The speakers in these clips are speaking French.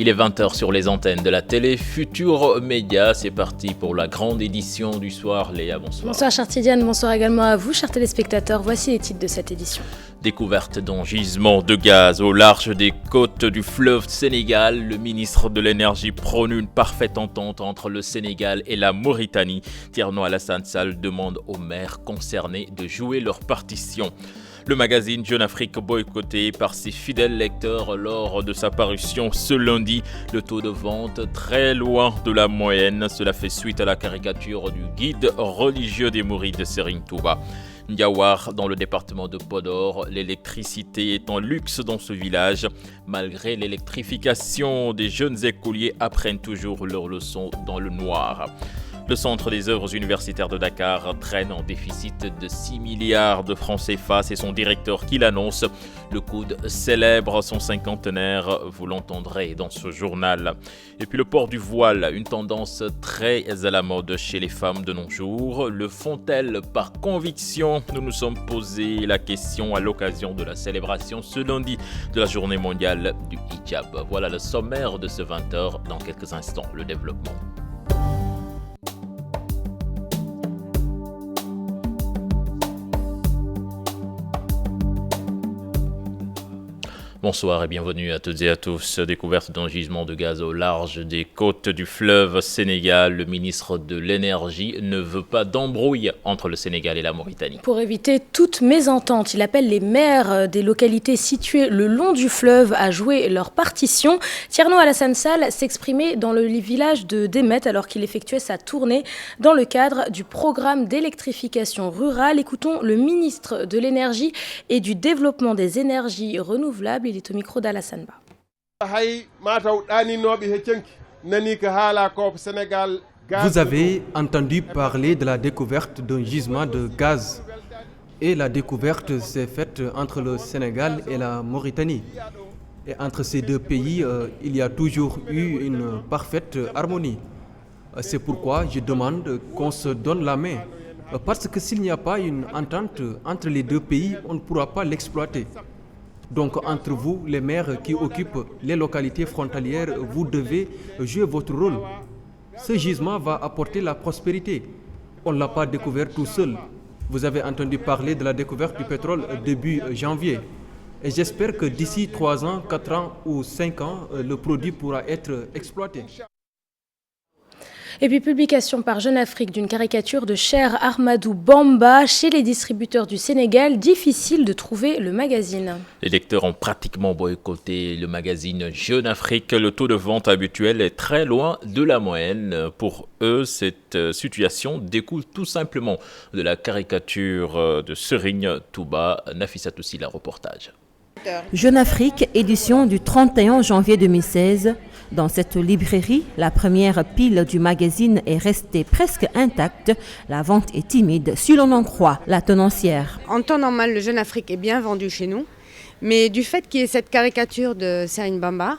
Il est 20h sur les antennes de la télé Futur Média. C'est parti pour la grande édition du soir. Léa, bonsoir. Bonsoir Chartidiane, bonsoir également à vous, chers téléspectateurs. Voici les titres de cette édition. Découverte d'un gisement de gaz au large des côtes du fleuve Sénégal. Le ministre de l'Énergie prône une parfaite entente entre le Sénégal et la Mauritanie. Thierno Alassane Sall demande aux maires concernés de jouer leur partition. Le magazine Jeune Afrique boycotté par ses fidèles lecteurs lors de sa parution ce lundi. Le taux de vente très loin de la moyenne. Cela fait suite à la caricature du guide religieux des Mourides de Serigne Touba. Ndiawar, dans le département de Podor, l'électricité est un luxe dans ce village. Malgré l'électrification, des jeunes écoliers apprennent toujours leurs leçons dans le noir. Le Centre des œuvres universitaires de Dakar traîne en déficit de 6 milliards de francs CFA. C'est son directeur qui l'annonce. Le COUD célèbre son cinquantenaire, vous l'entendrez dans ce journal. Et puis le port du voile, une tendance très à la mode chez les femmes de nos jours. Le font-elles par conviction? Nous nous sommes posé la question à l'occasion de la célébration ce lundi de la journée mondiale du hijab. Voilà le sommaire de ce 20h. Dans quelques instants, le développement. Bonsoir et bienvenue à toutes et à tous. Découverte d'un gisement de gaz au large des côtes du fleuve Sénégal. Le ministre de l'Énergie ne veut pas d'embrouille entre le Sénégal et la Mauritanie. Pour éviter toute mésentente, il appelle les maires des localités situées le long du fleuve à jouer leur partition. Thierno Alassane Sall s'exprimait dans le village de Démet alors qu'il effectuait sa tournée dans le cadre du programme d'électrification rurale. Écoutons le ministre de l'Énergie et du développement des énergies renouvelables. Il est au micro d'Alassane Ba. Vous avez entendu parler de la découverte d'un gisement de gaz. Et la découverte s'est faite entre le Sénégal et la Mauritanie. Et entre ces deux pays, il y a toujours eu une parfaite harmonie. C'est pourquoi je demande qu'on se donne la main. Parce que s'il n'y a pas une entente entre les deux pays, on ne pourra pas l'exploiter. Donc entre vous, les maires qui occupent les localités frontalières, vous devez jouer votre rôle. Ce gisement va apporter la prospérité. On ne l'a pas découvert tout seul. Vous avez entendu parler de la découverte du pétrole début janvier. Et j'espère que d'ici 3 ans, 4 ans ou 5 ans, le produit pourra être exploité. Et puis publication par Jeune Afrique d'une caricature de Cher Ahmadou Bamba chez les distributeurs du Sénégal. Difficile de trouver le magazine. Les lecteurs ont pratiquement boycotté le magazine Jeune Afrique. Le taux de vente habituel est très loin de la moyenne. Pour eux, cette situation découle tout simplement de la caricature de Serigne Touba. Nafissa Toussi, la reportage. Jeune Afrique, édition du 31 janvier 2016. Dans cette librairie, la première pile du magazine est restée presque intacte. La vente est timide, si l'on en croit la tenancière. En temps normal, le Jeune Afrique est bien vendu chez nous. Mais du fait qu'il y ait cette caricature de Serigne Bamba,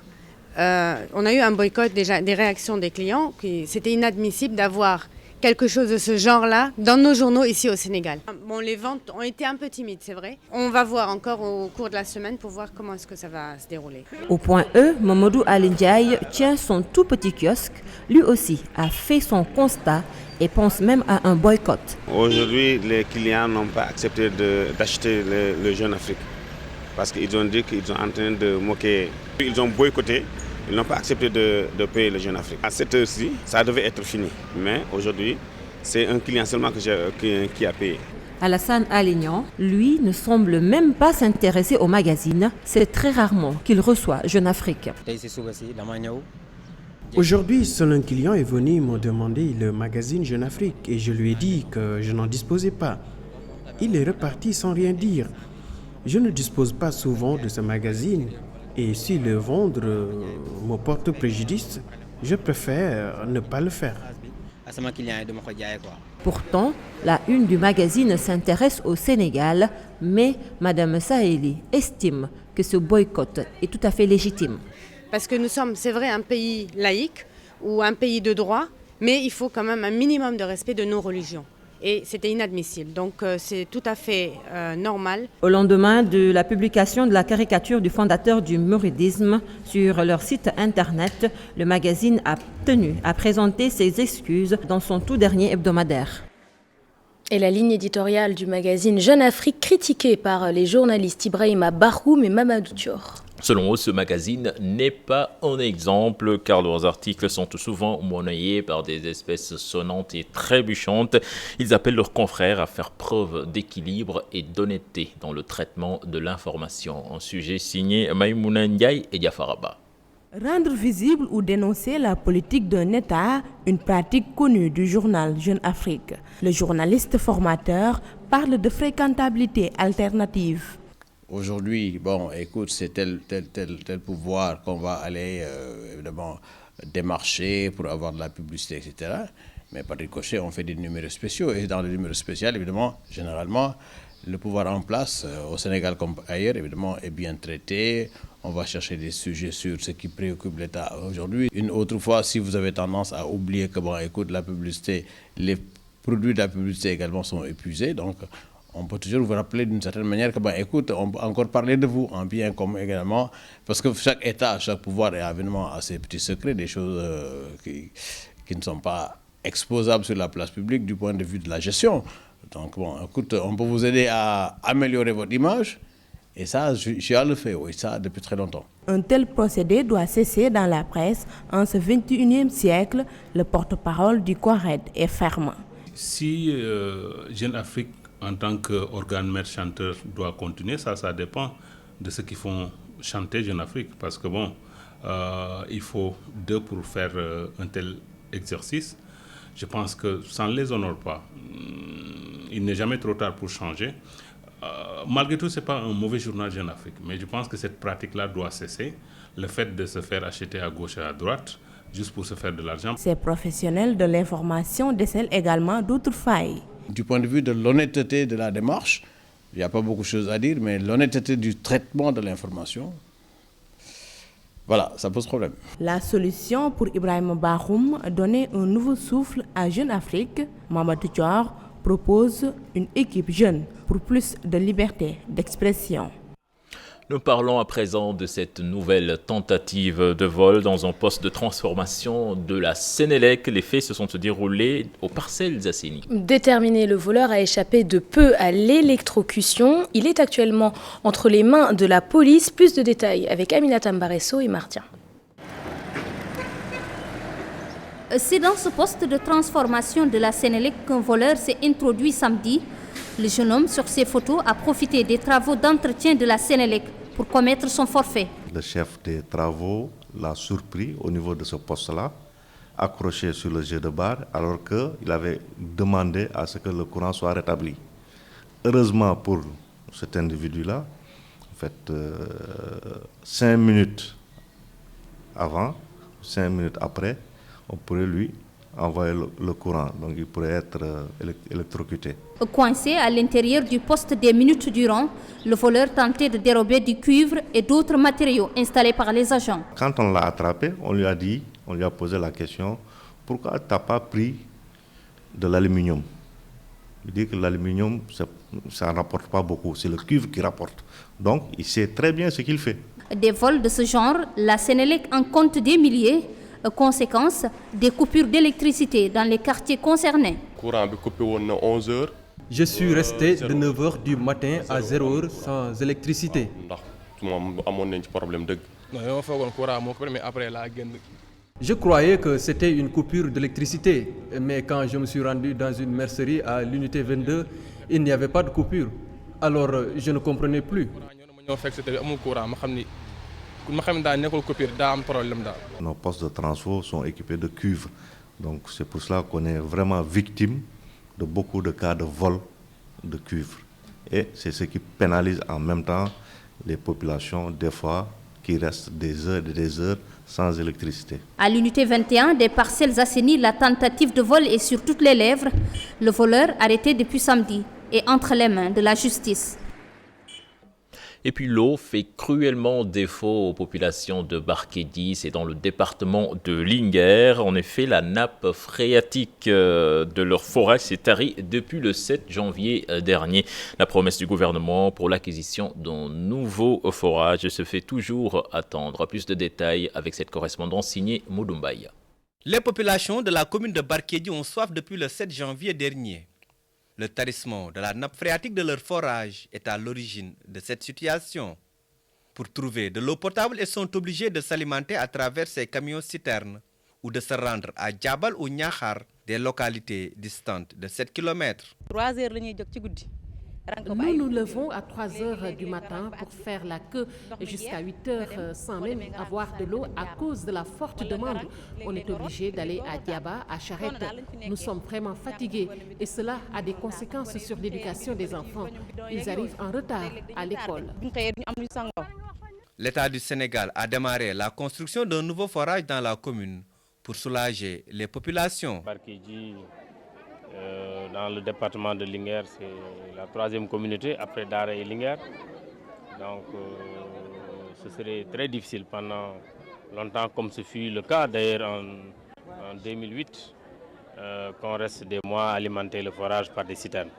on a eu un boycott, déjà des réactions des clients. C'était inadmissible d'avoir quelque chose de ce genre-là dans nos journaux ici au Sénégal. Bon, les ventes ont été un peu timides, c'est vrai. On va voir encore au cours de la semaine pour voir comment est-ce que ça va se dérouler. Au point E, Mamadou Alindiaï tient son tout petit kiosque. Lui aussi a fait son constat et pense même à un boycott. Aujourd'hui, les clients n'ont pas accepté d'acheter le Jeune Afrique parce qu'ils ont dit qu'ils sont en train de moquer. Ils ont boycotté. Ils n'ont pas accepté de payer le Jeune Afrique. À cette heure-ci, ça devait être fini. Mais aujourd'hui, c'est un client seulement qui a payé. Alassane Alignan, lui, ne semble même pas s'intéresser au magazine. C'est très rarement qu'il reçoit Jeune Afrique. Aujourd'hui, seul un client est venu me demander le magazine Jeune Afrique et je lui ai dit que je n'en disposais pas. Il est reparti sans rien dire. Je ne dispose pas souvent de ce magazine. Et si le vendre me porte préjudice, je préfère ne pas le faire. Pourtant, la une du magazine s'intéresse au Sénégal, mais Madame Saheli estime que ce boycott est tout à fait légitime. Parce que nous sommes, c'est vrai, un pays laïque ou un pays de droit, mais il faut quand même un minimum de respect de nos religions. Et c'était inadmissible. Donc c'est tout à fait normal. Au lendemain de la publication de la caricature du fondateur du mouridisme sur leur site internet, le magazine a tenu à présenter ses excuses dans son tout dernier hebdomadaire. Et la ligne éditoriale du magazine Jeune Afrique critiquée par les journalistes Ibrahima Bahoum et Mamadou Dior. Selon eux, ce magazine n'est pas un exemple car leurs articles sont souvent monnayés par des espèces sonnantes et trébuchantes. Ils appellent leurs confrères à faire preuve d'équilibre et d'honnêteté dans le traitement de l'information. Un sujet signé Maïmouna Ndiaye et Diafaraba. Rendre visible ou dénoncer la politique d'un État, une pratique connue du journal Jeune Afrique. Le journaliste formateur parle de fréquentabilité alternative. Aujourd'hui, bon, écoute, c'est tel pouvoir qu'on va aller évidemment démarcher pour avoir de la publicité, etc. Mais par ricochet, on fait des numéros spéciaux. Et dans les numéros spéciaux, évidemment, généralement, le pouvoir en place, au Sénégal comme ailleurs, évidemment, est bien traité. On va chercher des sujets sur ce qui préoccupe l'État aujourd'hui. Une autre fois, si vous avez tendance à oublier que, bon, écoute, la publicité, les produits de la publicité également sont épuisés. Donc, on peut toujours vous rappeler d'une certaine manière que, bon, écoute, on peut encore parler de vous, en bien comme également, parce que chaque État, chaque pouvoir a évidemment à ses petits secrets, des choses qui ne sont pas exposables sur la place publique du point de vue de la gestion. Donc, bon, écoute, on peut vous aider à améliorer votre image. Et ça, j'ai le fait, oui, ça depuis très longtemps. Un tel procédé doit cesser dans la presse. En ce 21e siècle, le porte-parole du CORED est ferme. Si Jeune Afrique, en tant qu'organe mère chanteur, doit continuer, ça dépend de ceux qui font chanter Jeune Afrique. Parce que bon, il faut deux pour faire un tel exercice. Je pense que ça ne les honore pas. Il n'est jamais trop tard pour changer. Malgré tout, ce n'est pas un mauvais journal Jeune Afrique, mais je pense que cette pratique-là doit cesser. Le fait de se faire acheter à gauche et à droite, juste pour se faire de l'argent. Ces professionnels de l'information décèlent également d'autres failles. Du point de vue de l'honnêteté de la démarche, il n'y a pas beaucoup de choses à dire, mais l'honnêteté du traitement de l'information, voilà, ça pose problème. La solution pour Ibrahima Bahoum, donner un nouveau souffle à Jeune Afrique, Mamadou Dior propose une équipe jeune pour plus de liberté d'expression. Nous parlons à présent de cette nouvelle tentative de vol dans un poste de transformation de la Sénélec. Les faits se sont déroulés aux Parcelles Assainies. Déterminé, le voleur a échappé de peu à l'électrocution. Il est actuellement entre les mains de la police. Plus de détails avec Aminata Mbaresso et Martien. C'est dans ce poste de transformation de la Sénélec qu'un voleur s'est introduit samedi. Le jeune homme, sur ses photos, a profité des travaux d'entretien de la Sénélec pour commettre son forfait. Le chef des travaux l'a surpris au niveau de ce poste-là, accroché sur le jeu de barre, alors qu'il avait demandé à ce que le courant soit rétabli. Heureusement pour cet individu-là, en fait, 5 minutes avant, 5 minutes après, on pourrait lui envoyer le courant, donc il pourrait être électrocuté. Coincé à l'intérieur du poste des minutes durant, le voleur tentait de dérober du cuivre et d'autres matériaux installés par les agents. Quand on l'a attrapé, on lui a posé la question, pourquoi tu n'as pas pris de l'aluminium? Il dit que l'aluminium, ça ne rapporte pas beaucoup, c'est le cuivre qui rapporte. Donc il sait très bien ce qu'il fait. Des vols de ce genre, la Sénélec en compte des milliers. Conséquence, des coupures d'électricité dans les quartiers concernés. Je suis resté de 9h du matin à 0h sans électricité. Je croyais que c'était une coupure d'électricité, mais quand je me suis rendu dans une mercerie à l'unité 22, il n'y avait pas de coupure. Alors je ne comprenais plus. Nos postes de transfo sont équipés de cuivre. Donc c'est pour cela qu'on est vraiment victime de beaucoup de cas de vol de cuivre. Et c'est ce qui pénalise en même temps les populations, des fois, qui restent des heures et des heures sans électricité. À l'unité 21 des Parcelles Assainies, la tentative de vol est sur toutes les lèvres. Le voleur, arrêté depuis samedi, est entre les mains de la justice. Et puis l'eau fait cruellement défaut aux populations de Barkédi, c'est dans le département de Linguère. En effet, la nappe phréatique de leur forage s'est tarie depuis le 7 janvier dernier. La promesse du gouvernement pour l'acquisition d'un nouveau forage se fait toujours attendre. Plus de détails avec cette correspondance signée Moudumbaï. Les populations de la commune de Barkédi ont soif depuis le 7 janvier dernier. Le tarissement de la nappe phréatique de leur forage est à l'origine de cette situation. Pour trouver de l'eau potable, ils sont obligés de s'alimenter à travers ces camions-citernes ou de se rendre à Djabal ou Niakhar, des localités distantes de 7 km. 3 heures, nous levons à 3 heures du matin pour faire la queue jusqu'à 8 heures sans même avoir de l'eau à cause de la forte demande. On est obligé d'aller à Diaba, à Charette. Nous sommes vraiment fatigués et cela a des conséquences sur l'éducation des enfants. Ils arrivent en retard à l'école. L'État du Sénégal a démarré la construction d'un nouveau forage dans la commune pour soulager les populations. Dans le département de Linguère, c'est la 3e communauté après Dara et Linguère. Donc ce serait très difficile pendant longtemps, comme ce fut le cas d'ailleurs en 2008, qu'on reste des mois à alimenter le forage par des citernes.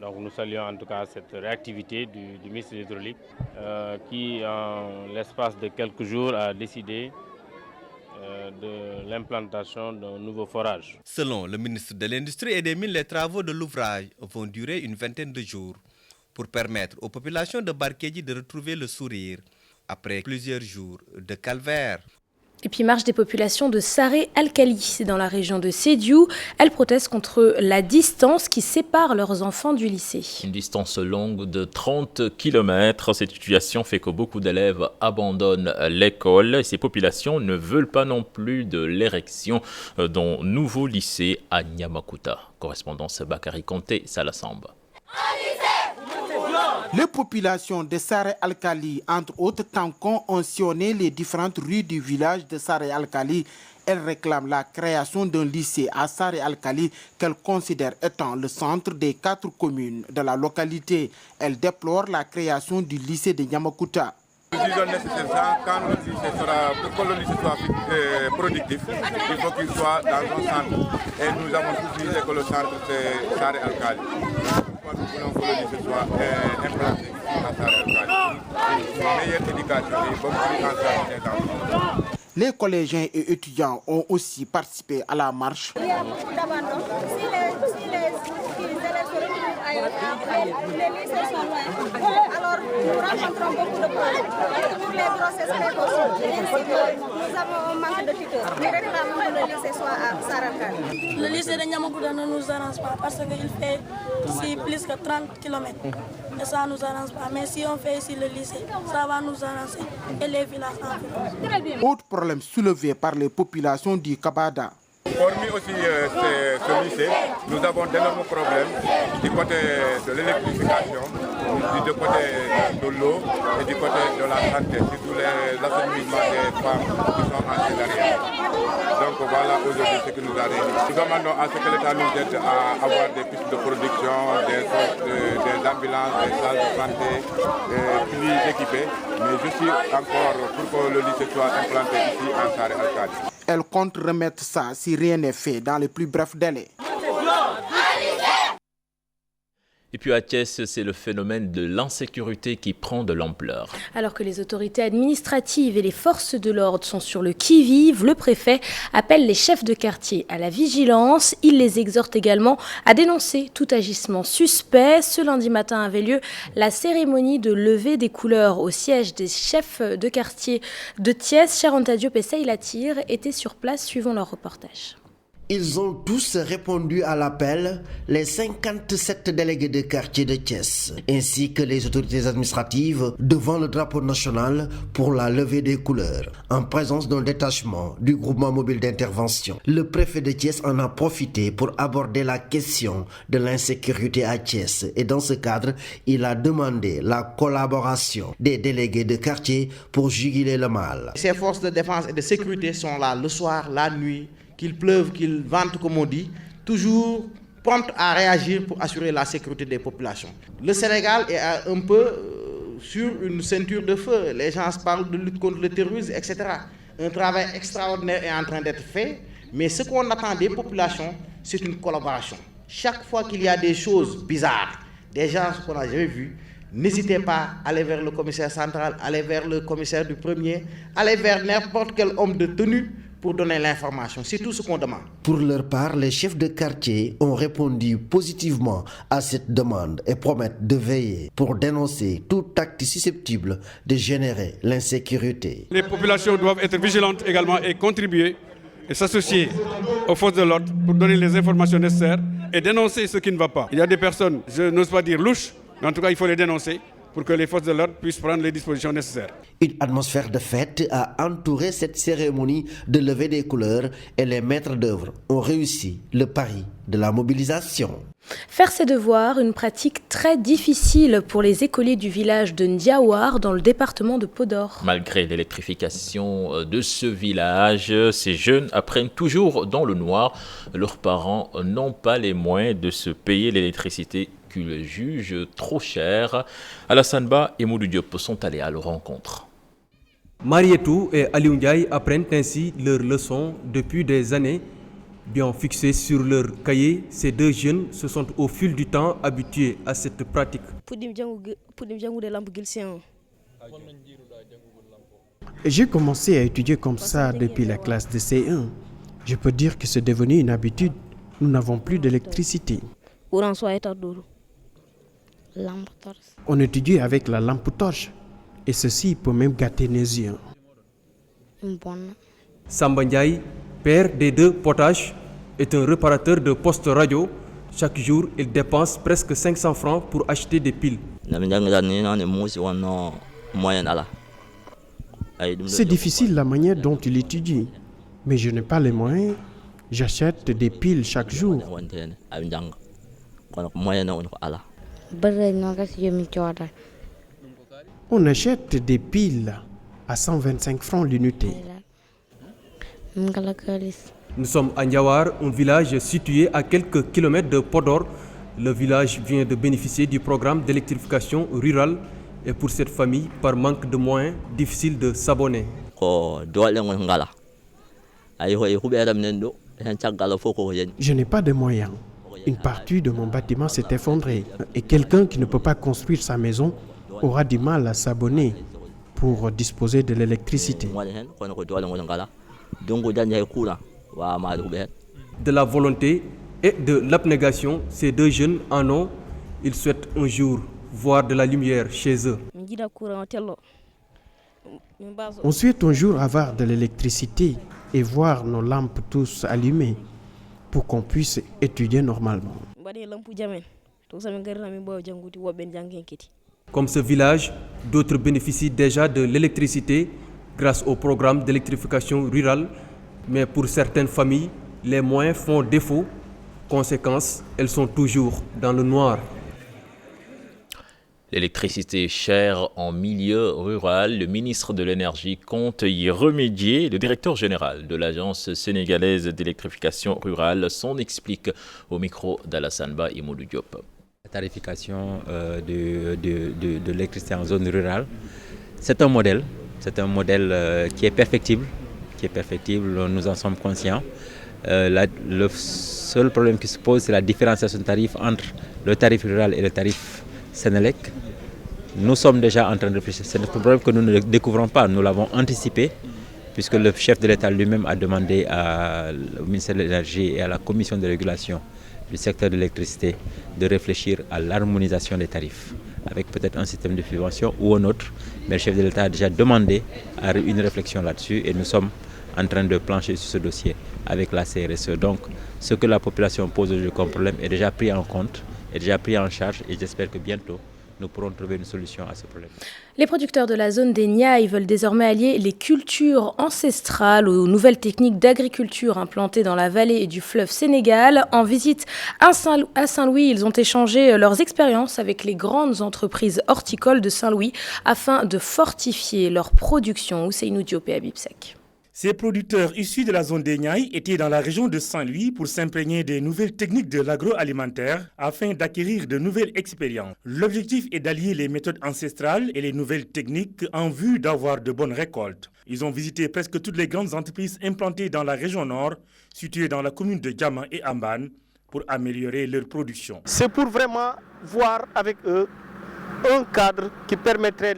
Donc nous saluons en tout cas cette réactivité du ministre de l'Hydraulique qui, en l'espace de quelques jours, a décidé de l'implantation d'un nouveau forage. Selon le ministre de l'Industrie et des Mines, les travaux de l'ouvrage vont durer une vingtaine de jours pour permettre aux populations de Barkédi de retrouver le sourire après plusieurs jours de calvaire. Et puis marche des populations de Saré Alkali, c'est dans la région de Sédiou. Elles protestent contre la distance qui sépare leurs enfants du lycée. Une distance longue de 30 km. Cette situation fait que beaucoup d'élèves abandonnent l'école. Ces populations ne veulent pas non plus de l'érection d'un nouveau lycée à Niamakuta. Correspondance Bakary Conté, Salasamba. Les populations de Saré Alkali, entre autres tampons, ont sillonné les différentes rues du village de Saré Alkali. Elles réclament la création d'un lycée à Saré Alkali qu'elles considèrent étant le centre des 4 communes de la localité. Elles déplorent la création du lycée de Niamakuta. Nous disons nécessaire ça, quand le lycée sera, pour que le lycée soit productif, il faut qu'il soit dans un centre. Et nous avons tous visé que le centre c'est Saré Alkali. Nous voulons que le lycée soit implanté ici à Saré Alkali. Une meilleure éducation et une bonne prise en charge des enfants. Les collégiens et étudiants ont aussi participé à la marche. Il y a beaucoup d'abandon. Si les élèves se retrouvent ailleurs, les lycées sont loin. Alors nous rencontrons beaucoup de problèmes. Pour les grossesses précoces, nous avons un manque de tuteurs. Nous réclamons que le lycée soit à Saré Alkali. Le lycée de Niamakuta ne nous arrange pas parce qu'il fait ici plus que 30 km. Et ça ne nous arrange pas. Mais si on fait ici le lycée, ça va nous arranger. Et les villages environnants. Autre problème soulevé par les populations du Kabada. Hormis aussi ce lycée, nous avons d'énormes problèmes du côté de l'électrification, du côté de l'eau et du côté de la santé, surtout l'assainissement des femmes qui sont en césarienne. Donc voilà aujourd'hui ce que nous a réunis. Nous demandons à ce que l'État nous aide à avoir des pistes de production, des ambulances, des salles de santé plus équipées, mais je suis encore pour que le lycée soit implanté ici en Saré Alkali. Elle compte remettre ça si rien n'est fait dans les plus brefs délais. Et puis à Thiès, c'est le phénomène de l'insécurité qui prend de l'ampleur. Alors que les autorités administratives et les forces de l'ordre sont sur le qui-vive, le préfet appelle les chefs de quartier à la vigilance. Il les exhorte également à dénoncer tout agissement suspect. Ce lundi matin avait lieu la cérémonie de levée des couleurs au siège des chefs de quartier de Thiès. Charanta Diop et Seyla Tir étaient sur place suivant leur reportage. Ils ont tous répondu à l'appel, les 57 délégués de quartier de Thiès, ainsi que les autorités administratives devant le drapeau national pour la levée des couleurs, en présence d'un détachement du groupement mobile d'intervention. Le préfet de Thiès en a profité pour aborder la question de l'insécurité à Thiès et dans ce cadre, il a demandé la collaboration des délégués de quartier pour juguler le mal. Ces forces de défense et de sécurité sont là le soir, la nuit, qu'il pleuve, qu'il vente, comme on dit, toujours promptes à réagir pour assurer la sécurité des populations. Le Sénégal est un peu sur une ceinture de feu. Les gens parlent de lutte contre le terrorisme, etc. Un travail extraordinaire est en train d'être fait, mais ce qu'on attend des populations, c'est une collaboration. Chaque fois qu'il y a des choses bizarres, des gens qu'on n'a jamais vus, n'hésitez pas à aller vers le commissaire central, aller vers le commissaire du premier, aller vers n'importe quel homme de tenue pour donner l'information. C'est tout ce qu'on demande. Pour leur part, les chefs de quartier ont répondu positivement à cette demande et promettent de veiller pour dénoncer tout acte susceptible de générer l'insécurité. Les populations doivent être vigilantes également et contribuer et s'associer aux forces de l'ordre pour donner les informations nécessaires et dénoncer ce qui ne va pas. Il y a des personnes, je n'ose pas dire louches, mais en tout cas il faut les dénoncer pour que les forces de l'ordre puissent prendre les dispositions nécessaires. Une atmosphère de fête a entouré cette cérémonie de levée des couleurs et les maîtres d'œuvre ont réussi le pari de la mobilisation. Faire ses devoirs, une pratique très difficile pour les écoliers du village de Ndiawar dans le département de Podor. Malgré l'électrification de ce village, ces jeunes apprennent toujours dans le noir. Leurs parents n'ont pas les moyens de se payer l'électricité qu'ils jugent trop cher. Alassane Ba et Moudou Diop sont allés à leur rencontre. Marietou et Aliou Ndiaye apprennent ainsi leurs leçons depuis des années. Bien fixés sur leur cahier, ces deux jeunes se sont au fil du temps habitués à cette pratique. J'ai commencé à étudier comme ça depuis la classe de C1. Je peux dire que c'est devenu une habitude. Nous n'avons plus d'électricité. On étudie avec la lampe torche et ceci peut même gâter nos yeux. Samba Ndiaye, père des deux potages, est un réparateur de postes radio. Chaque jour, il dépense presque 500 francs pour acheter des piles. C'est difficile la manière dont il étudie, mais je n'ai pas les moyens. J'achète des piles chaque jour. On achète des piles à 125 francs l'unité. Nous sommes à Ndiawar, un village situé à quelques kilomètres de Podor. Le village vient de bénéficier du programme d'électrification rurale et pour cette famille, par manque de moyens, difficile de s'abonner. Je n'ai pas de moyens. Une partie de mon bâtiment s'est effondrée et quelqu'un qui ne peut pas construire sa maison aura du mal à s'abonner pour disposer de l'électricité. De la volonté et de l'abnégation, ces deux jeunes en ont. Ils souhaitent un jour voir de la lumière chez eux. On souhaite un jour avoir de l'électricité et voir nos lampes tous allumées pour qu'on puisse étudier normalement. Comme ce village, d'autres bénéficient déjà de l'électricité grâce au programme d'électrification rurale. Mais pour certaines familles, les moyens font défaut. Conséquence, elles sont toujours dans le noir. L'électricité chère en milieu rural, le ministre de l'Énergie compte y remédier. Le directeur général de l'Agence sénégalaise d'électrification rurale s'en explique au micro d'Alassane Ba et Moudou Diop. La tarification de l'électricité en zone rurale, c'est un modèle qui est perfectible. Nous en sommes conscients. Le seul problème qui se pose, c'est la différenciation de tarifs entre le tarif rural et le tarif Sénélec. Nous sommes déjà en train de réfléchir. C'est un problème que nous ne découvrons pas, nous l'avons anticipé, puisque le chef de l'État lui-même a demandé au ministère de l'Énergie et à la commission de régulation du secteur de l'électricité de réfléchir à l'harmonisation des tarifs, avec peut-être un système de subvention ou un autre. Mais le chef de l'État a déjà demandé une réflexion là-dessus et nous sommes en train de plancher sur ce dossier avec la CRSE. Donc, ce que la population pose aujourd'hui comme problème est déjà pris en compte, est déjà pris en charge et j'espère que bientôt, nous pourrons trouver une solution à ce problème. Les producteurs de la zone des Niayes veulent désormais allier les cultures ancestrales aux nouvelles techniques d'agriculture implantées dans la vallée du fleuve Sénégal. En visite à Saint-Louis, ils ont échangé leurs expériences avec les grandes entreprises horticoles de Saint-Louis afin de fortifier leur production. Ousseynou Diop et Habib Sek. Ces producteurs issus de la zone des Niayes étaient dans la région de Saint-Louis pour s'imprégner des nouvelles techniques de l'agroalimentaire afin d'acquérir de nouvelles expériences. L'objectif est d'allier les méthodes ancestrales et les nouvelles techniques en vue d'avoir de bonnes récoltes. Ils ont visité presque toutes les grandes entreprises implantées dans la région nord, situées dans la commune de Diama et Ambane, pour améliorer leur production. C'est pour vraiment voir avec eux un cadre qui permettrait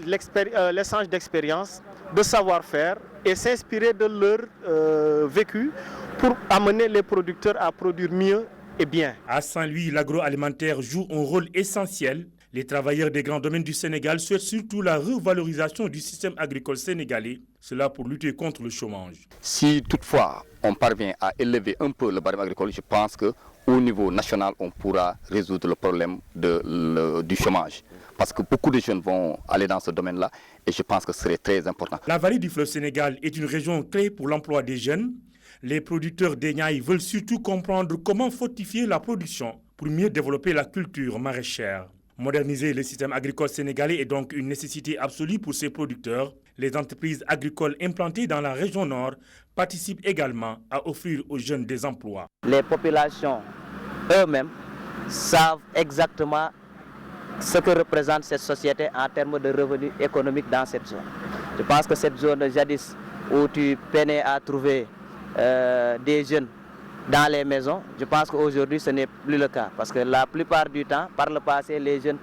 l'échange d'expérience, de savoir-faire et s'inspirer de leur vécu pour amener les producteurs à produire mieux et bien. À Saint-Louis, l'agroalimentaire joue un rôle essentiel. Les travailleurs des grands domaines du Sénégal souhaitent surtout la revalorisation du système agricole sénégalais, cela pour lutter contre le chômage. Si toutefois on parvient à élever un peu le barème agricole, je pense qu'au niveau national, on pourra résoudre le problème du chômage. Parce que beaucoup de jeunes vont aller dans ce domaine-là et je pense que ce serait très important. La vallée du fleuve Sénégal est une région clé pour l'emploi des jeunes. Les producteurs des Niayes veulent surtout comprendre comment fortifier la production pour mieux développer la culture maraîchère. Moderniser le système agricole sénégalais est donc une nécessité absolue pour ces producteurs. Les entreprises agricoles implantées dans la région nord participent également à offrir aux jeunes des emplois. Les populations eux-mêmes savent exactement ce que représente cette société en termes de revenus économiques dans cette zone. Je pense que cette zone jadis où tu peinais à trouver des jeunes dans les maisons, je pense qu'aujourd'hui ce n'est plus le cas. Parce que la plupart du temps, par le passé, les jeunes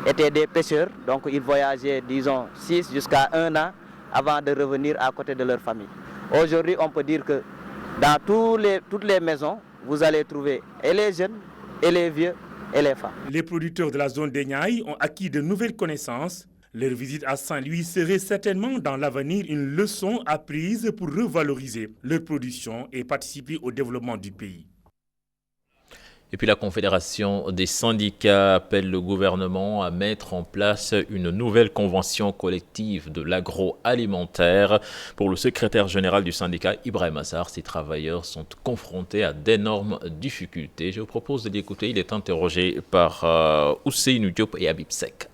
étaient des pêcheurs, donc ils voyageaient, disons, 6 jusqu'à 1 an avant de revenir à côté de leur famille. Aujourd'hui, on peut dire que dans toutes les maisons, vous allez trouver et les jeunes, et les vieux, et les femmes. Les producteurs de la zone des Niayes ont acquis de nouvelles connaissances. Leur visite à Saint-Louis serait certainement dans l'avenir une leçon apprise pour revaloriser leur production et participer au développement du pays. Et puis la Confédération des syndicats appelle le gouvernement à mettre en place une nouvelle convention collective de l'agroalimentaire. Pour le secrétaire général du syndicat, Ibrahim Assar, ces travailleurs sont confrontés à d'énormes difficultés. Je vous propose de l'écouter. Il est interrogé par Ousseynou Diop et Habib Sek.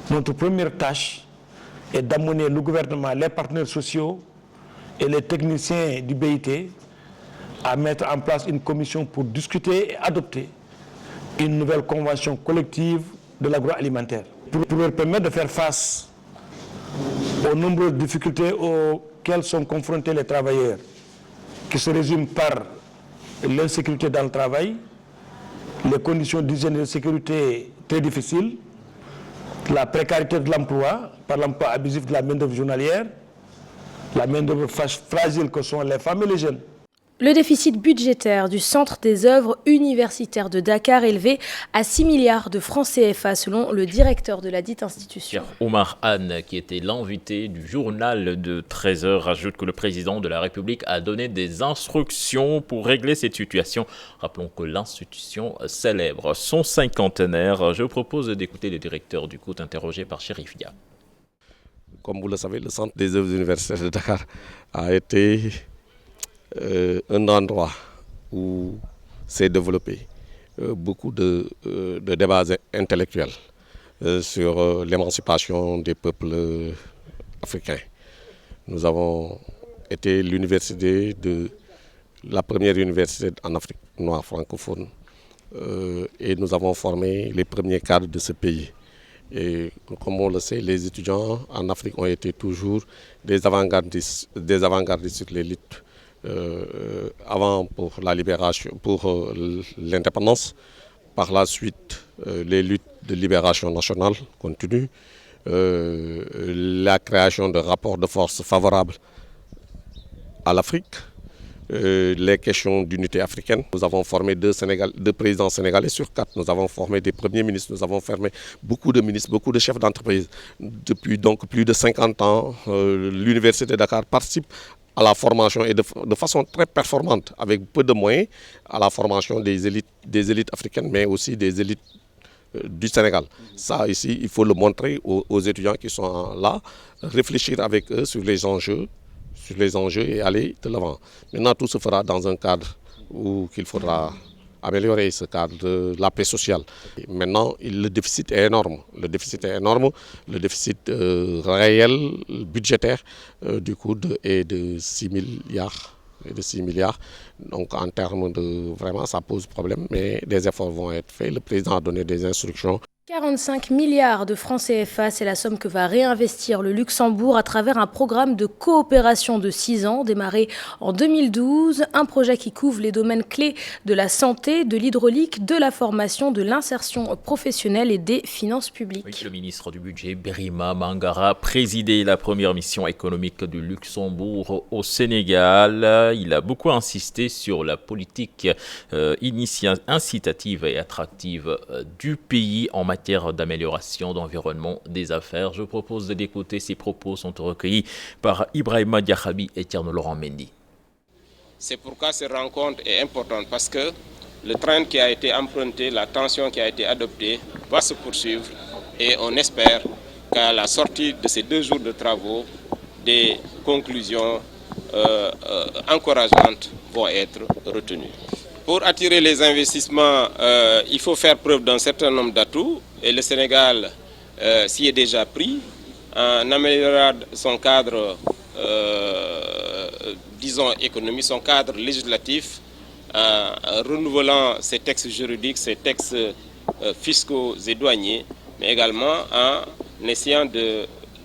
Notre première tâche est d'amener le gouvernement, les partenaires sociaux et les techniciens du BIT à mettre en place une commission pour discuter et adopter une nouvelle convention collective de l'agroalimentaire. Pour leur permettre de faire face aux nombreuses difficultés auxquelles sont confrontés les travailleurs, qui se résument par l'insécurité dans le travail, les conditions d'hygiène et de sécurité très difficiles, la précarité de l'emploi, par l'emploi abusif de la main-d'œuvre journalière, la main-d'œuvre fragile que sont les femmes et les jeunes. Le déficit budgétaire du Centre des œuvres universitaires de Dakar est élevé à 6 milliards de francs CFA selon le directeur de la dite institution. Omar Anne, qui était l'invité du journal de 13h, rajoute que le président de la République a donné des instructions pour régler cette situation. Rappelons que l'institution célèbre son cinquantenaire. Je vous propose d'écouter le directeur du COUT interrogé par Chérif Dia. Comme vous le savez, le Centre des œuvres universitaires de Dakar a été un endroit où s'est développé beaucoup de débats intellectuels sur l'émancipation des peuples africains. Nous avons été la première université en Afrique noire francophone et nous avons formé les premiers cadres de ce pays. Et comme on le sait, les étudiants en Afrique ont été toujours des avant-gardistes sur les luttes. Avant pour la libération, pour l'indépendance, par la suite les luttes de libération nationale continuent, la création de rapports de force favorables à l'Afrique, les questions d'unité africaine. Nous avons formé 2 présidents sénégalais sur 4, nous avons formé des premiers ministres, nous avons formé beaucoup de ministres, beaucoup de chefs d'entreprise. Depuis donc plus de 50 ans, l'Université de Dakar participe à la formation et de façon très performante, avec peu de moyens, à la formation des élites africaines, mais aussi des élites du Sénégal. Ça, ici, il faut le montrer aux étudiants qui sont là, réfléchir avec eux sur les enjeux et aller de l'avant. Maintenant, tout se fera dans un cadre où qu'il faudra améliorer ce cadre de la paix sociale. Et maintenant, le déficit est énorme. Le déficit est énorme. Le déficit réel, budgétaire, du coup, est de 6 milliards. De 6 milliards. Donc en termes de... Vraiment, ça pose problème, mais des efforts vont être faits. Le président a donné des instructions. 45 milliards de francs CFA, c'est la somme que va réinvestir le Luxembourg à travers un programme de coopération de 6 ans, démarré en 2012. Un projet qui couvre les domaines clés de la santé, de l'hydraulique, de la formation, de l'insertion professionnelle et des finances publiques. Oui, le ministre du Budget, Birima Mangara, a présidé la première mission économique du Luxembourg au Sénégal. Il a beaucoup insisté sur la politique incitative et attractive du pays en matière d'amélioration d'environnement des affaires. Je propose d'écouter. Ces propos sont recueillis par Ibrahima Diakhabi et Tierno Laurent Mendy. C'est pourquoi cette rencontre est importante parce que le train qui a été emprunté, la tension qui a été adoptée va se poursuivre et on espère qu'à la sortie de ces 2 jours de travaux, des conclusions encourageantes vont être retenues. Pour attirer les investissements, il faut faire preuve d'un certain nombre d'atouts et le Sénégal s'y est déjà pris en améliorant son cadre, économique, son cadre législatif, en renouvelant ses textes juridiques, ses textes fiscaux et douaniers, mais également en essayant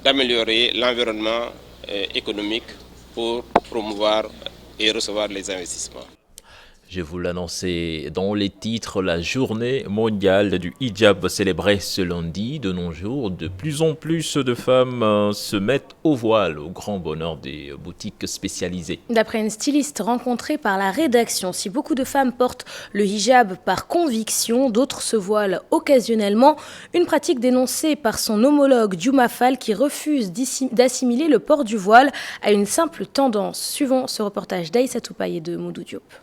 d'améliorer l'environnement économique pour promouvoir et recevoir les investissements. Je vous l'annonçais dans les titres, la journée mondiale du hijab célébrée ce lundi. De nos jours, de plus en plus de femmes se mettent au voile, au grand bonheur des boutiques spécialisées. D'après une styliste rencontrée par la rédaction, si beaucoup de femmes portent le hijab par conviction, d'autres se voilent occasionnellement. Une pratique dénoncée par son homologue Diouma Fall qui refuse d'assimiler le port du voile à une simple tendance. Suivant ce reportage d'Aïssatou Paye et de Moudou Diop.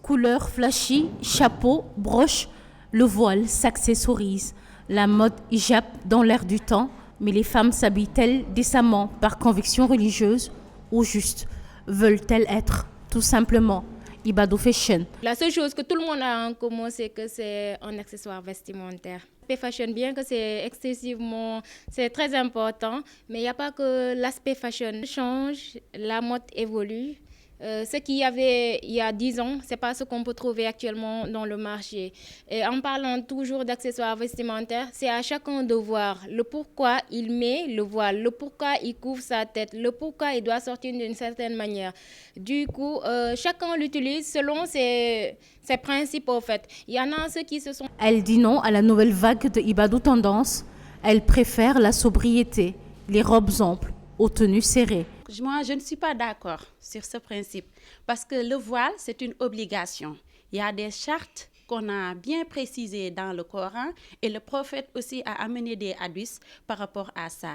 Couleurs flashy, chapeau, broche, le voile s'accessorise. La mode hijab dans l'air du temps, mais les femmes s'habillent-elles décemment par conviction religieuse ou juste veulent-elles être tout simplement Ibadou Fashion? La seule chose que tout le monde a en commun, c'est que c'est un accessoire vestimentaire. L'aspect fashion, bien que c'est très important, mais il n'y a pas que l'aspect fashion change, la mode évolue. Ce qu'il y avait il y a 10 ans, ce n'est pas ce qu'on peut trouver actuellement dans le marché. Et en parlant toujours d'accessoires vestimentaires, c'est à chacun de voir le pourquoi il met le voile, le pourquoi il couvre sa tête, le pourquoi il doit sortir d'une certaine manière. Du coup, chacun l'utilise selon ses principes en fait. Il y en a ceux qui se sont... Elle dit non à la nouvelle vague de Ibadou Tendance. Elle préfère la sobriété, les robes amples aux tenues serrées. Moi, je ne suis pas d'accord sur ce principe parce que le voile, c'est une obligation. Il y a des chartes qu'on a bien précisées dans le Coran et le prophète aussi a amené des hadiths par rapport à ça.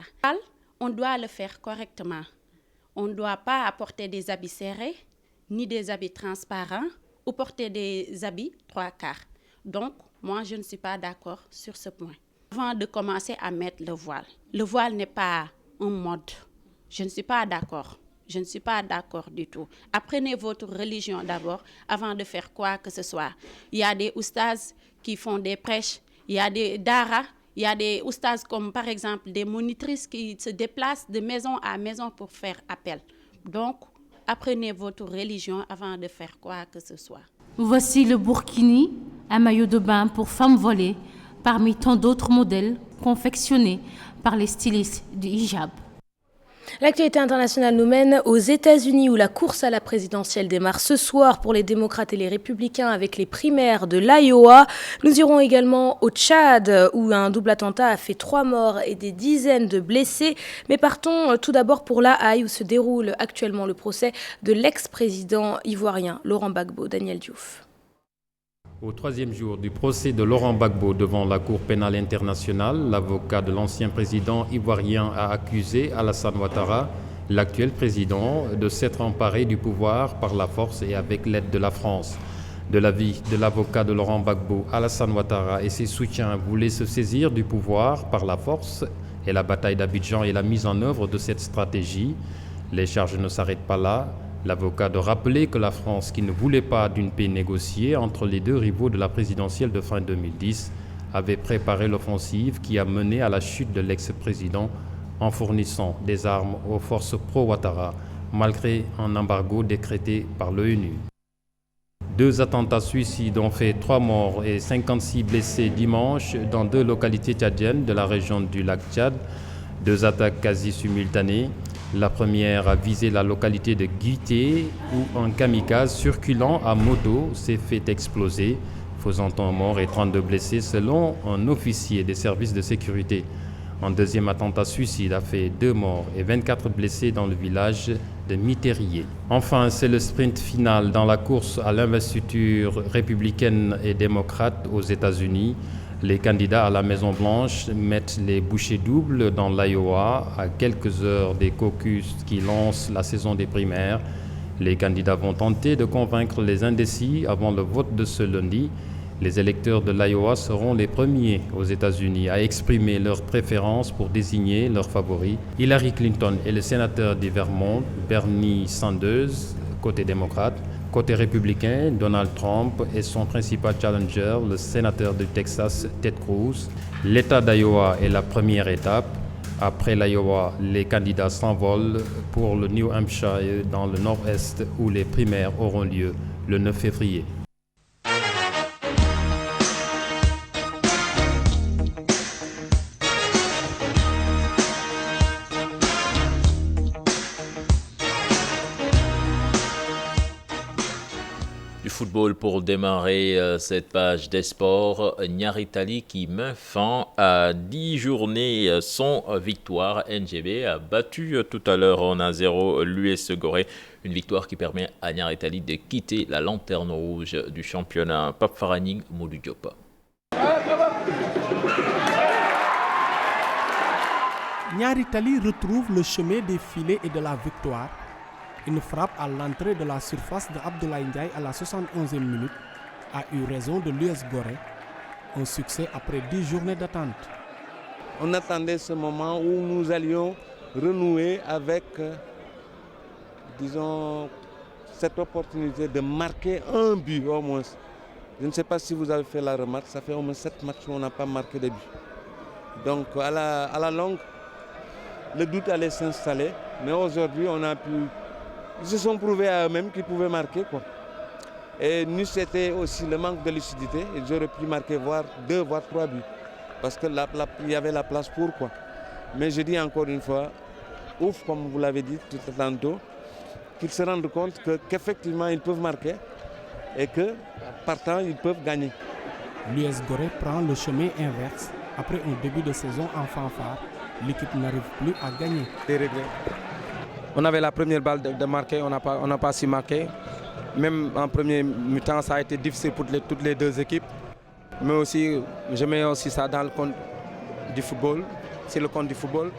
On doit le faire correctement. On ne doit pas apporter des habits serrés ni des habits transparents ou porter des habits 3/4. Donc, moi, je ne suis pas d'accord sur ce point. Avant de commencer à mettre le voile n'est pas un mode. Je ne suis pas d'accord. Je ne suis pas d'accord du tout. Apprenez votre religion d'abord avant de faire quoi que ce soit. Il y a des oustas qui font des prêches. Il y a des daras. Il y a des oustas comme par exemple des monitrices qui se déplacent de maison à maison pour faire appel. Donc, apprenez votre religion avant de faire quoi que ce soit. Voici le burkini, un maillot de bain pour femmes voilées, parmi tant d'autres modèles confectionnés par les stylistes du hijab. L'actualité internationale nous mène aux États-Unis où la course à la présidentielle démarre ce soir pour les démocrates et les républicains avec les primaires de l'Iowa. Nous irons également au Tchad où un double attentat a fait 3 morts et des dizaines de blessés. Mais partons tout d'abord pour La Haye où se déroule actuellement le procès de l'ex-président ivoirien Laurent Gbagbo. Daniel Diouf. Au 3e jour du procès de Laurent Gbagbo devant la Cour pénale internationale, l'avocat de l'ancien président ivoirien a accusé Alassane Ouattara, l'actuel président, de s'être emparé du pouvoir par la force et avec l'aide de la France. De l'avis de l'avocat de Laurent Gbagbo, Alassane Ouattara et ses soutiens voulaient se saisir du pouvoir par la force et la bataille d'Abidjan est la mise en œuvre de cette stratégie. Les charges ne s'arrêtent pas là. L'avocat de rappeler que la France, qui ne voulait pas d'une paix négociée entre les deux rivaux de la présidentielle de fin 2010, avait préparé l'offensive qui a mené à la chute de l'ex-président en fournissant des armes aux forces pro-Ouattara, malgré un embargo décrété par l'ONU. 2 attentats suicides ont fait 3 morts et 56 blessés dimanche dans 2 localités tchadiennes de la région du lac Tchad. 2 attaques quasi simultanées. La première a visé la localité de Guité où un kamikaze circulant à moto s'est fait exploser, faisant un mort et 32 blessés selon un officier des services de sécurité. Un deuxième attentat suicide a fait 2 morts et 24 blessés dans le village de Mitérier. Enfin, c'est le sprint final dans la course à l'investiture républicaine et démocrate aux États-Unis. Les candidats à la Maison-Blanche mettent les bouchées doubles dans l'Iowa à quelques heures des caucus qui lancent la saison des primaires. Les candidats vont tenter de convaincre les indécis avant le vote de ce lundi. Les électeurs de l'Iowa seront les premiers aux États-Unis à exprimer leur préférence pour désigner leurs favoris. Hillary Clinton et le sénateur du Vermont, Bernie Sanders, côté démocrate. Côté républicain, Donald Trump et son principal challenger, le sénateur du Texas, Ted Cruz. L'État d'Iowa est la première étape. Après l'Iowa, les candidats s'envolent pour le New Hampshire dans le nord-est où les primaires auront lieu le 9 février. Football pour démarrer cette page des sports. Nyari Tali qui met fin à 10 journées sans victoire. NGB a battu tout à l'heure en 1-0 l'US Gorée. Une victoire qui permet à Nyari Tali de quitter la lanterne rouge du championnat. Pape Faraning, Moudou Diop. Nyari Tali retrouve le chemin des filets et de la victoire. Une frappe à l'entrée de la surface de Abdoulaye Ndiaye à la 71e minute a eu raison de l'US Gorée. Un succès après 10 journées d'attente. On attendait ce moment où nous allions renouer avec, disons, cette opportunité de marquer un but au moins. Je ne sais pas si vous avez fait la remarque, ça fait au moins 7 matchs où on n'a pas marqué de but. Donc à la longue, le doute allait s'installer, mais aujourd'hui on a pu... Ils se sont prouvés à eux-mêmes qu'ils pouvaient marquer, quoi. Et nous, c'était aussi le manque de lucidité. Ils auraient pu marquer voire 2, voire 3 buts. Parce qu'il y avait la place pour, quoi. Mais je dis encore une fois, ouf, comme vous l'avez dit tout tantôt, qu'ils se rendent compte qu'effectivement, ils peuvent marquer et que, partant, ils peuvent gagner. L'US Gorée prend le chemin inverse. Après un début de saison en fanfare, l'équipe n'arrive plus à gagner. On avait la première balle de marquer, on n'a pas su marquer. Même en premier mi-temps, ça a été difficile pour toutes les 2 équipes. Mais aussi, je mets aussi ça dans le compte du football. C'est le compte du football.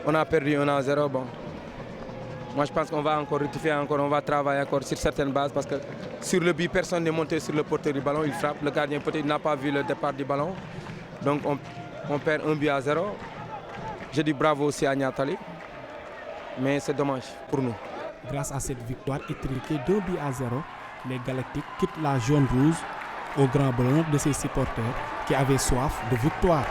On a perdu 1-0. Bon. Moi, je pense qu'on va encore rectifier, on va travailler encore sur certaines bases parce que sur le but, personne n'est monté sur le porteur du ballon. Il frappe. Le gardien peut-être n'a pas vu le départ du ballon. Donc, on perd 1-0. Je dis bravo aussi à Nyatali. Mais c'est dommage pour nous. Grâce à cette victoire étriquée d'1-0, les Galactiques quittent la jaune-rouge au grand bonheur de ses supporters qui avaient soif de victoire.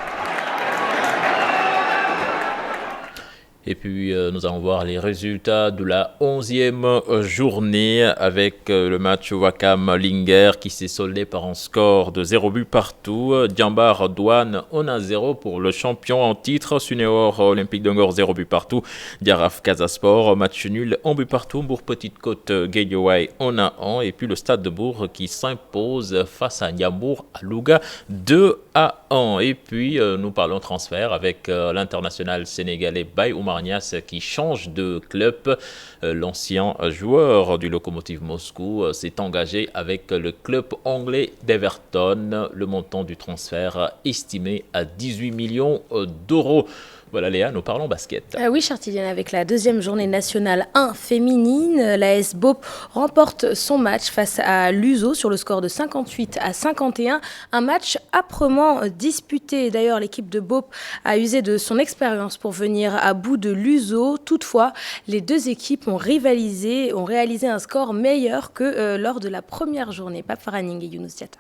Et puis nous allons voir les résultats de la 11e journée avec le match Wakam Linger qui s'est soldé par un score de 0 but partout. Djambar Douane 1-0 pour le champion en titre. Sunéor Olympique de Ngor 0 but partout. Diaraf Casasport match nul 1 but partout. Bourg Petite Côte Guédiouaï 1-1. Et puis le Stade de Bourg qui s'impose face à Ndiambour à Louga 2-1. Et puis nous parlons transfert avec l'international sénégalais Baye Oumar Niasse qui change de club. L'ancien joueur du Lokomotiv Moscou s'est engagé avec le club anglais d'Everton. Le montant du transfert estimé à 18 millions d'euros. Voilà Léa, nous parlons basket. Oui, Chartidienne, avec la deuxième journée nationale 1 féminine, l'AS Beaup remporte son match face à l'USO sur le score de 58-51. Un match âprement disputé. D'ailleurs, l'équipe de Beaup a usé de son expérience pour venir à bout de l'USO. Toutefois, les deux équipes ont réalisé un score meilleur que lors de la première journée. Pape Faraning et Younous Diatta.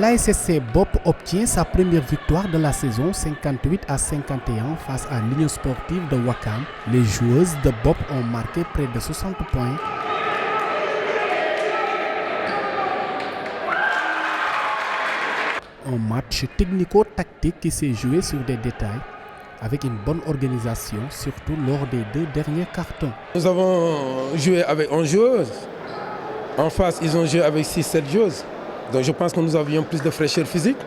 L'ASSC Beaup obtient sa première victoire de la saison 58-51 face à l'Union sportive de Ouakam. Les joueuses de Beaup ont marqué près de 60 points. Un match technico-tactique qui s'est joué sur des détails avec une bonne organisation, surtout lors des 2 derniers cartons. Nous avons joué avec 11 joueuses. En face, ils ont joué avec 6-7 joueuses. Donc je pense que nous avions plus de fraîcheur physique.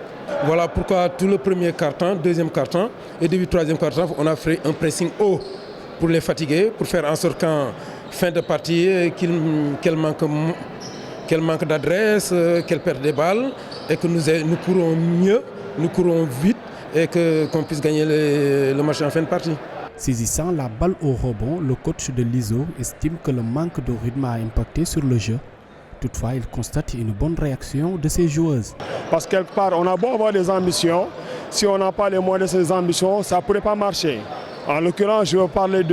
Voilà pourquoi tout le premier carton, deuxième carton et début troisième carton, on a fait un pressing haut pour les fatiguer, pour faire en sorte qu'en fin de partie, qu'elles manquent d'adresse, qu'elles perdent des balles et que nous courons mieux, nous courons vite et qu'on puisse gagner le match en fin de partie. Saisissant la balle au rebond, le coach de l'ISO estime que le manque de rythme a impacté sur le jeu. Toutefois, il constate une bonne réaction de ses joueuses. Parce que quelque part, on a beau avoir des ambitions, si on n'a pas les moyens de ces ambitions, ça ne pourrait pas marcher. En l'occurrence, je veux parler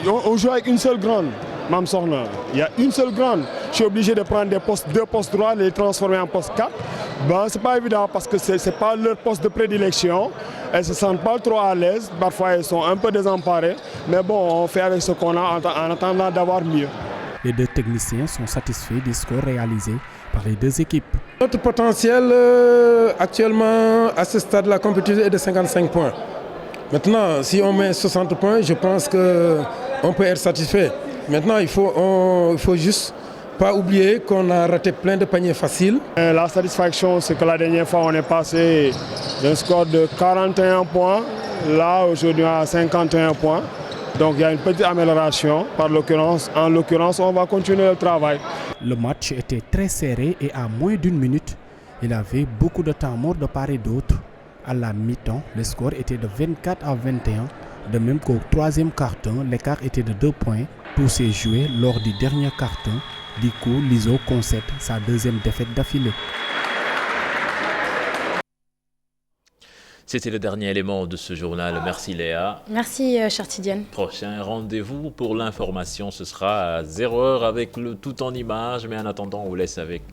on joue avec une seule grande, Mam Sorna. Il y a une seule grande. Je suis obligé de prendre deux postes droits et les transformer en poste 4. Ben, ce n'est pas évident parce que ce n'est pas leur poste de prédilection. Elles ne se sentent pas trop à l'aise. Parfois, elles sont un peu désemparées. Mais bon, on fait avec ce qu'on a en attendant d'avoir mieux. Les deux techniciens sont satisfaits des scores réalisés par les deux équipes. Notre potentiel actuellement à ce stade de la compétition est de 55 points. Maintenant, si on met 60 points, je pense qu'on peut être satisfait. Maintenant, il faut juste pas oublier qu'on a raté plein de paniers faciles. La satisfaction, c'est que la dernière fois, on est passé d'un score de 41 points. Là, aujourd'hui, à 51 points. Donc il y a une petite amélioration. En l'occurrence, on va continuer le travail. Le match était très serré et à moins d'une minute, il avait beaucoup de temps mort de part et d'autre. À la mi-temps, le score était de 24-21. De même qu'au troisième carton, l'écart était de 2 points. Tout s'est joué lors du dernier carton. Du coup, l'ISO concède sa deuxième défaite d'affilée. C'était le dernier élément de ce journal. Merci Léa. Merci Chartidienne. Prochain rendez-vous pour l'information, ce sera à 0h avec le tout en images. Mais en attendant, on vous laisse avec...